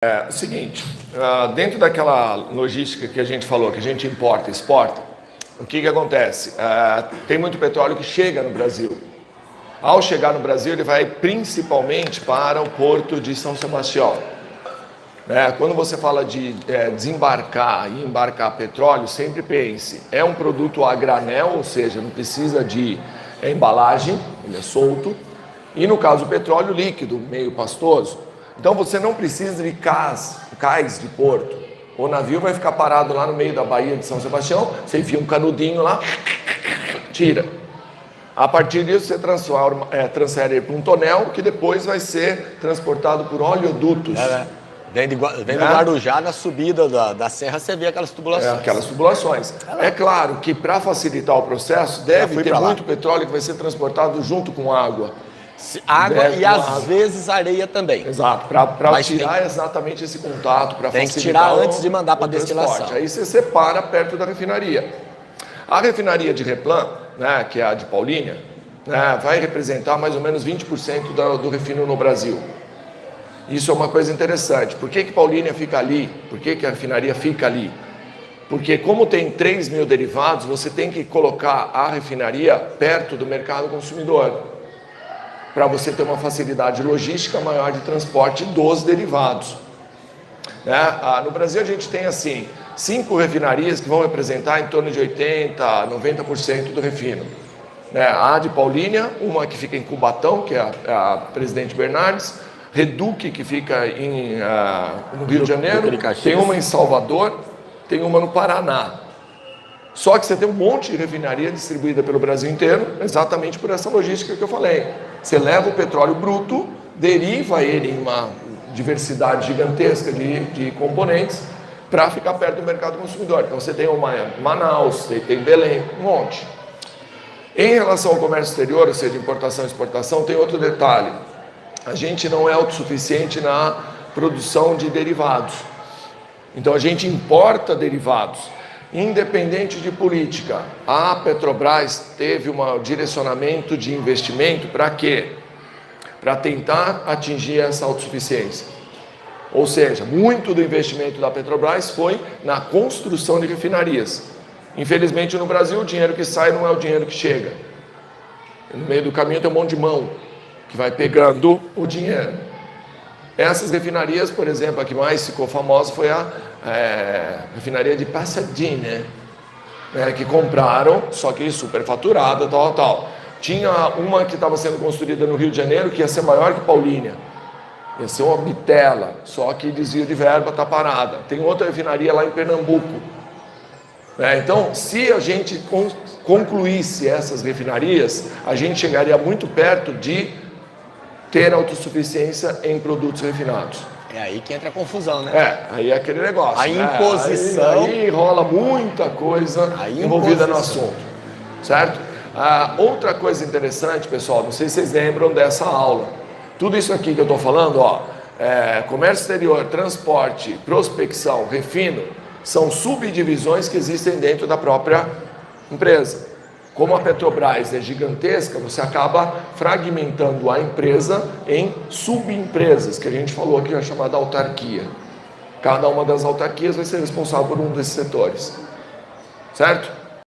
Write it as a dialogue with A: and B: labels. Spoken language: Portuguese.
A: É o seguinte, dentro daquela logística que a gente falou, que a gente importa e exporta, o que acontece? Tem muito petróleo que chega no Brasil. Ao chegar no Brasil, ele vai principalmente para o porto de São Sebastião. Quando você fala de desembarcar e embarcar petróleo, sempre pense, é um produto a granel, ou seja, não precisa de embalagem, ele é solto, e no caso o petróleo líquido, meio pastoso. Então você não precisa de cais de porto. O navio vai ficar parado lá no meio da Baía de São Sebastião, você enfia um canudinho lá, tira. A partir disso você transfere ele para um tonel, que depois vai ser transportado por oleodutos.
B: Vem do Guarujá, na subida da serra, você vê aquelas tubulações.
A: Aquelas tubulações. É claro que para facilitar o processo, deve ter muito petróleo que vai ser transportado junto com água.
B: Água e às vezes areia também.
A: Exato, para tirar exatamente esse contato, para facilitar.
B: Tem que tirar antes de mandar para destilação.
A: Aí você separa perto da refinaria. A refinaria de Replan, que é a de Paulínia, vai representar mais ou menos 20% do refino no Brasil. Isso é uma coisa interessante. Por que Paulínia fica ali? Por que a refinaria fica ali? Porque como tem 3 mil derivados, você tem que colocar a refinaria perto do mercado consumidor, para você ter uma facilidade logística maior de transporte dos derivados. No Brasil a gente tem assim 5 refinarias que vão representar em torno de 80%, 90% do refino. A de Paulínia, uma que fica em Cubatão, que é a Presidente Bernardes, Reduc, que fica no Rio de Janeiro, tem uma em Salvador, tem uma no Paraná. Só que você tem um monte de refinaria distribuída pelo Brasil inteiro, exatamente por essa logística que eu falei. Você leva o petróleo bruto, deriva ele em uma diversidade gigantesca de componentes para ficar perto do mercado consumidor. Então você tem uma em Manaus, você tem Belém, um monte. Em relação ao comércio exterior, ou seja, importação e exportação, tem outro detalhe. A gente não é autossuficiente na produção de derivados. Então a gente importa derivados. Independente de política, a Petrobras teve um direcionamento de investimento para quê? Para tentar atingir essa autossuficiência. Ou seja, muito do investimento da Petrobras foi na construção de refinarias. Infelizmente no Brasil o dinheiro que sai não é o dinheiro que chega. No meio do caminho tem um monte de mão que vai pegando o dinheiro. Essas refinarias, por exemplo, a que mais ficou famosa foi a refinaria de Pasadena, que compraram, só que superfaturada, tal. Tinha uma que estava sendo construída no Rio de Janeiro, que ia ser maior que Paulínia. Ia ser uma bitela, só que desvio de verba, está parada. Tem outra refinaria lá em Pernambuco. Então, se a gente concluísse essas refinarias, a gente chegaria muito perto de ter autossuficiência em produtos refinados.
B: É aí que entra a confusão, né?
A: Aí é aquele negócio.
B: A imposição.
A: Aí rola muita coisa envolvida no assunto, certo? Outra coisa interessante, pessoal, não sei se vocês lembram dessa aula. Tudo isso aqui que eu estou falando, comércio exterior, transporte, prospecção, refino, são subdivisões que existem dentro da própria empresa. Como a Petrobras é gigantesca, você acaba fragmentando a empresa em subempresas, que a gente falou aqui, é chamada autarquia. Cada uma das autarquias vai ser responsável por um desses setores, certo?